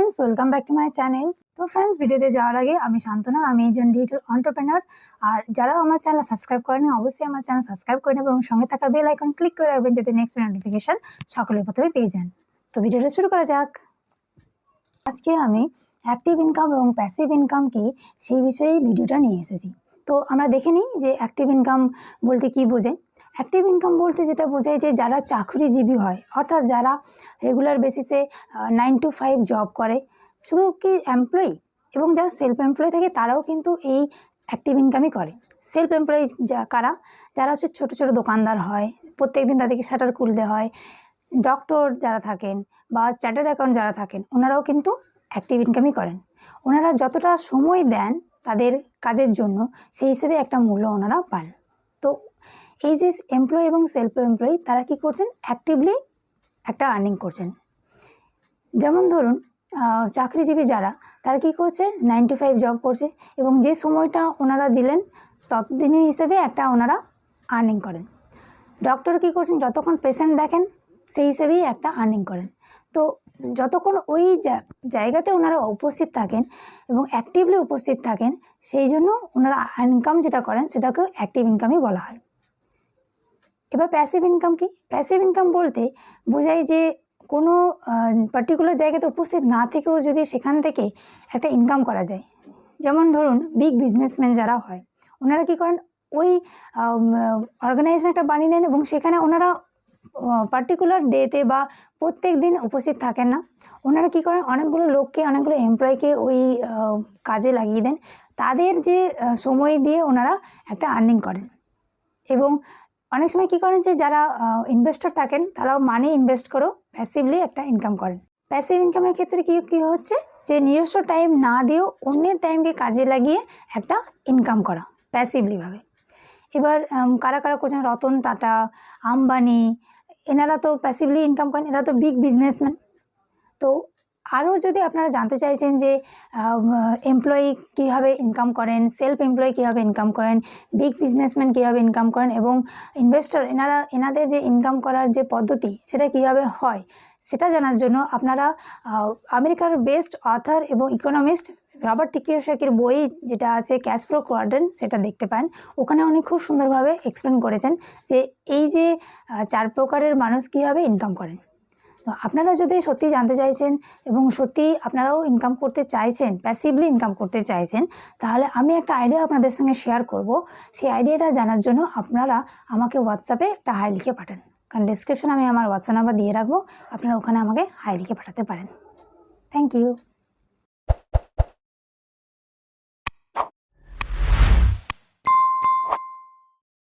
Friends welcome back to my channel. तो friends भिडियोते जाওয়ার আগে আমি শান্তনা, আমি একজন ডিজিটাল এন্টারপ্রেনার। আর যারা আমার চ্যানেল সাবস্ক্রাইব করেনি অবশ্যই আমার চ্যানেল সাবস্ক্রাইব করে নেবেন এবং সঙ্গে থাকা বেল আইকন ক্লিক করে রাখবেন যাতে নেক্সট নোটিফিকেশন সকলের প্রথমে পেয়ে যান। তো ভিডিওটা শুরু করা যাক। আজকে আমি অ্যাক্টিভ ইনকাম এবং প্যাসিভ ইনকাম কি সেই বিষয়ে ভিডিওটা নিয়ে এসেছি। তো আমরা দেখে নিই যে অ্যাক্টিভ ইনকাম বলতে কি বোঝায়। অ্যাক্টিভ ইনকাম বলতে যেটা বোঝায় যে যারা চাকরিজীবী হয়, অর্থাৎ যারা রেগুলার বেসিসে 9 to 5 জব করে, শুধু কি এমপ্লয়ি এবং যারা সেলফ এমপ্লয়ি থাকে তারাও কিন্তু এই অ্যাক্টিভ ইনকামই করে। সেলফ এমপ্লয়ি কারা? যারা হচ্ছে ছোটো ছোটো দোকানদার হয়, প্রত্যেক দিন তাদেরকে শাটার খুলতে হয়। ডক্টর যারা থাকেন বা চার্টার্ড অ্যাকাউন্ট যারা থাকেন ওনারাও কিন্তু অ্যাক্টিভ ইনকামই করেন। ওনারা যতটা সময় দেন তাদের কাজের জন্য সেই হিসেবে একটা মূল্য ওনারা পান। তো এই যে এমপ্লয়ি এবং সেলফ এমপ্লয়ি তারা কি করছেন, অ্যাক্টিভলি একটা আর্নিং করছেন। যেমন ধরুন চাকরিজীবী যারা, তারা কী করছে, 9 to 5 জব করছে এবং যে সময়টা ওনারা দিলেন ততদিনের হিসেবে একটা ওনারা আর্নিং করেন। ডক্টর কী করছেন, যতক্ষণ পেশেন্ট দেখেন সেই হিসেবেই একটা আর্নিং করেন। তো যতক্ষণ ওই জায়গাতে ওনারা উপস্থিত থাকেন এবং অ্যাক্টিভলি উপস্থিত থাকেন সেই জন্য ওনারা ইনকাম যেটা করেন সেটাকেও অ্যাক্টিভ ইনকামই বলা হয়। এবার প্যাসিভ ইনকাম কি? প্যাসিভ ইনকাম বলতে বোঝায় যে কোনো পার্টিকুলার জায়গাতে উপস্থিত না থেকেও যদি সেখান থেকে একটা ইনকাম করা যায়। যেমন ধরুন বিগ বিজনেসম্যান যারা হয় ওনারা কী করেন, ওই অর্গানাইজেশন একটা বানিয়ে নেন এবং সেখানে ওনারা পার্টিকুলার ডেতে বা প্রত্যেক দিন উপস্থিত থাকেন না। ওনারা কী করেন, অনেকগুলো লোককে, অনেকগুলো এমপ্লয়িকে ওই কাজে লাগিয়ে দেন। তাদের যে সময় দিয়ে ওনারা একটা আর্নিং করেন। এবং অনেক সময় কী করেন যে যারা ইনভেস্টর থাকেন তারাও মানি ইনভেস্ট করেও প্যাসিভলি একটা ইনকাম করেন। প্যাসিভ ইনকামের ক্ষেত্রে কী হচ্ছে যে নিজস্ব টাইম না দিয়েও অন্যের টাইমকে কাজে লাগিয়ে একটা ইনকাম করা প্যাসিভলিভাবে। এবার কারা কারা করছেন, রতন টাটা, আম্বানি, এনারা তো প্যাসিভলি ইনকাম করেন, এরা তো বিগ বিজনেসম্যান। তো আরও যদি আপনারা জানতে চাইছেন যে এমপ্লয়ি কীভাবে ইনকাম করেন, সেলফ এমপ্লয়ি কীভাবে ইনকাম করেন, বিগ বিজনেসম্যান কীভাবে ইনকাম করেন এবং ইনভেস্টর এনাদের যে ইনকাম করার যে পদ্ধতি সেটা কীভাবে হয়, সেটা জানার জন্য আপনারা আমেরিকার বেস্ট অথর এবং ইকোনমিস্ট রবার্ট টি কিওসাকির বই যেটা আছে ক্যাশ ফ্লো কোয়াড্রেন্ট, সেটা দেখতে পান। ওখানে উনি খুব সুন্দরভাবে এক্সপ্লেন করেছেন যে এই যে 4 প্রকারের মানুষ কীভাবে ইনকাম করেন। তো আপনারা যদি সত্যি জানতে চাইছেন এবং সত্যি আপনারাও ইনকাম করতে চাইছেন, প্যাসিভলি ইনকাম করতে চাইছেন, তাহলে আমি একটা আইডিয়া আপনাদের সঙ্গে শেয়ার করব। সেই আইডিয়াটা জানার জন্য আপনারা আমাকে হোয়াটসঅ্যাপে একটা হাই লিখে পাঠান, কারণ ডিসক্রিপশনে আমি আমার হোয়াটসঅ্যাপ নাম্বার দিয়ে রাখবো, আপনারা ওখানে আমাকে হাই লিখে পাঠাতে পারেন। Thank you.